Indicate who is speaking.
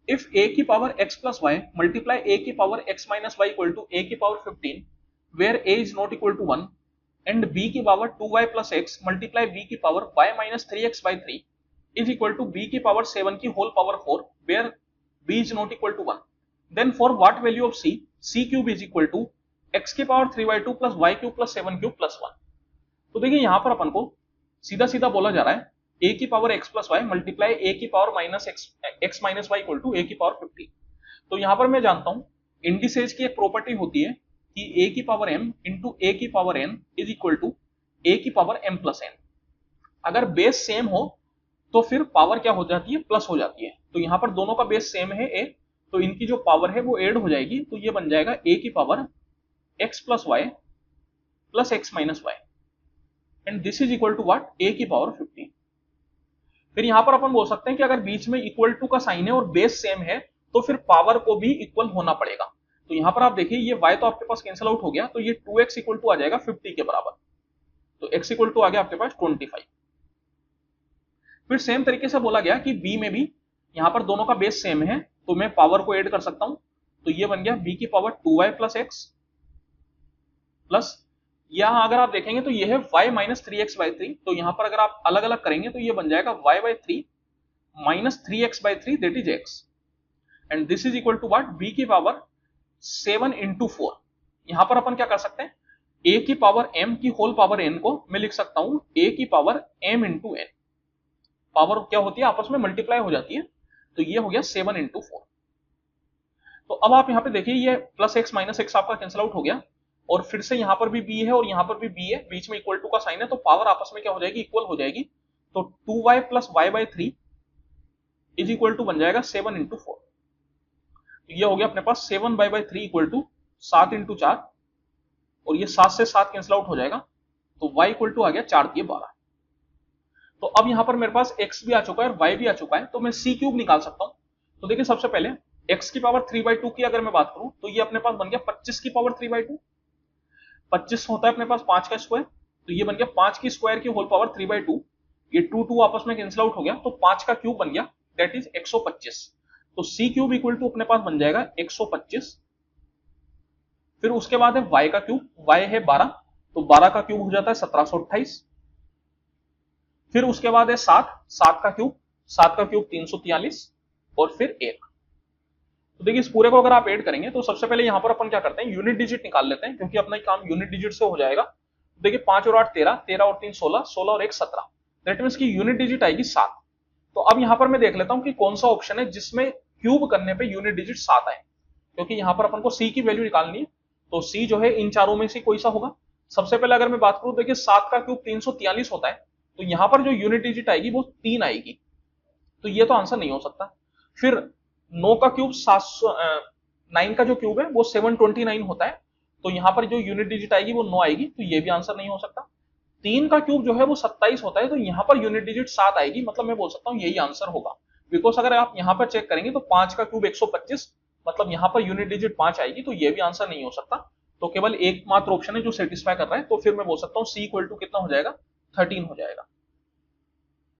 Speaker 1: If a की power x plus y multiply a की power x minus y equal to a की power 15 where a is not equal to 1 and b की power 2y plus x multiply b की power y minus 3x by 3 is equal to b की power 7 की whole power 4 where b is not equal to 1, then for what value of c cube is equal to x की power 3y2 plus y cube plus 7 cube plus 1। तो देखिए यहां पर अपन को सीधा सीधा बोला जा रहा है a की power x plus y multiply a की power minus x minus y equal to a की पावर 50। तो यहां पर मैं जानता हूं इंडिसेज की एक प्रॉपर्टी होती है कि a की पावर m इंटू a की power n is equal to a की पावर m प्लस n। अगर बेस सेम हो तो फिर पावर क्या हो जाती है, प्लस हो जाती है। तो यहां पर दोनों का बेस सेम है a, तो इनकी जो पावर है वो ऐड हो जाएगी, तो ये बन जाएगा a की power x plus y plus x minus y and this is equal to what, a की पावर 50। फिर यहां पर अपन बोल सकते हैं कि अगर बीच में इक्वल टू का साइन है और बेस सेम है तो फिर पावर को भी इक्वल होना पड़ेगा। तो यहां पर आप देखिए ये y तो आपके पास कैंसिल आउट हो गया, तो ये 2x इक्वल टू आ जाएगा 50 के बराबर, तो x इक्वल टू आ गया आपके पास 25। फिर सेम तरीके से बोला गया कि b में भी यहां पर दोनों का बेस सेम है तो मैं पावर को ऐड कर सकता हूं, तो ये बन गया b की power 2y plus x plus यहां अगर आप देखेंगे तो ये है y माइनस 3x बाई 3, तो यहां पर अगर आप अलग अलग करेंगे तो ये बन जाएगा y by 3 minus 3x by 3 that is x and this is equal to what, b की पावर 7 इंटू 4। यहां पर अपन क्या कर सकते हैं, a की पावर m की होल पावर n को मैं लिख सकता हूं a की power m into n। Power क्या होती है, आपस में मल्टीप्लाई हो जाती है, तो ये हो गया 7 इंटू 4। तो अब आप यहां पे देखिए ये प्लस x माइनस x आपका कैंसिल आउट हो गया और फिर से यहां पर भी b है और यहां पर भी b है, बीच में इक्वल टू का साइन है, तो पावर आपस में क्या हो जाएगी, इक्वल हो जाएगी। तो 2y plus y by 3 is equal to बन जाएगा 7 इंटू 4। तो ये हो गया अपने पास 7 बाई 3 इक्वल टू 7 इंटू 4 और ये 7 से 7 कैंसिल आउट हो जाएगा, तो y इक्वल टू आ गया 4 दिए 12। तो अब यहां पर मेरे पास x भी आ चुका है और y भी आ चुका है, तो मैं c क्यूब निकाल सकता हूं। तो देखिए सबसे पहले x की पावर 3/2 की अगर मैं बात करूं तो ये अपने पास बन गया 25 की पावर 3/2, 25 होता है अपने पास 5 का स्क्वायर, तो ये बन गया 5 की स्क्वायर की होल पावर 3/2, ये 2 आपस में कैंसिल आउट हो गया, तो 5 का क्यूब बन गया दैट इज 125। तो c क्यूब इक्वल टू अपने पास बन जाएगा 125। फिर उसके बाद है y का क्यूब, y है 12, तो 12 का क्यूब हो जाता है 1728। फिर उसके बाद है 7, 7 का क्यूब, 7 का क्यूब 343 और फिर 1। तो देखिए इस पूरे को अगर आप ऐड करेंगे तो सबसे पहले यहां पर अपन क्या करते हैं, यूनिट डिजिट निकाल लेते हैं क्योंकि अपना काम यूनिट डिजिट से हो जाएगा। देखिए 5 और 8 13, 13 और 3 16, 16 और 1 17, दैट मींस की यूनिट डिजिट आएगी 7। तो अब यहां पर मैं देख लेता हूं कि कौन सा ऑप्शन है जिसमें क्यूब करने पे यूनिट डिजिट 7 आए, क्योंकि यहां पर अपन को c की वैल्यू निकालनी है, तो c जो है इन चारों में से कोई सा होगा। सबसे पहले अगर मैं बात करूं, देखिए 7 का क्यूब 343 होता है, तो यहां पर जो यूनिट डिजिट आएगी वो 3 आएगी, तो ये तो आंसर नहीं हो सकता। फिर 9 का क्यूब 9 का जो क्यूब है वो 729 होता है, तो यहां पर जो यूनिट डिजिट आएगी वो 9 आएगी, तो ये भी आंसर नहीं हो सकता। 3 का क्यूब जो है वो 27 होता है, तो यहां पर यूनिट डिजिट 7 आएगी, मतलब मैं बोल सकता हूं यही आंसर होगा। बिकॉज अगर आप यहां पर चेक करेंगे तो 5 का क्यूब 125, मतलब यहां पर यूनिट डिजिट 5 आएगी, तो ये भी आंसर नहीं हो सकता। तो केवल एकमात्र ऑप्शन है जो सेटिस्फाई कर रहा है, तो फिर मैं बोल सकता हूं सी इक्वल टू कितना हो जाएगा, 13 हो जाएगा।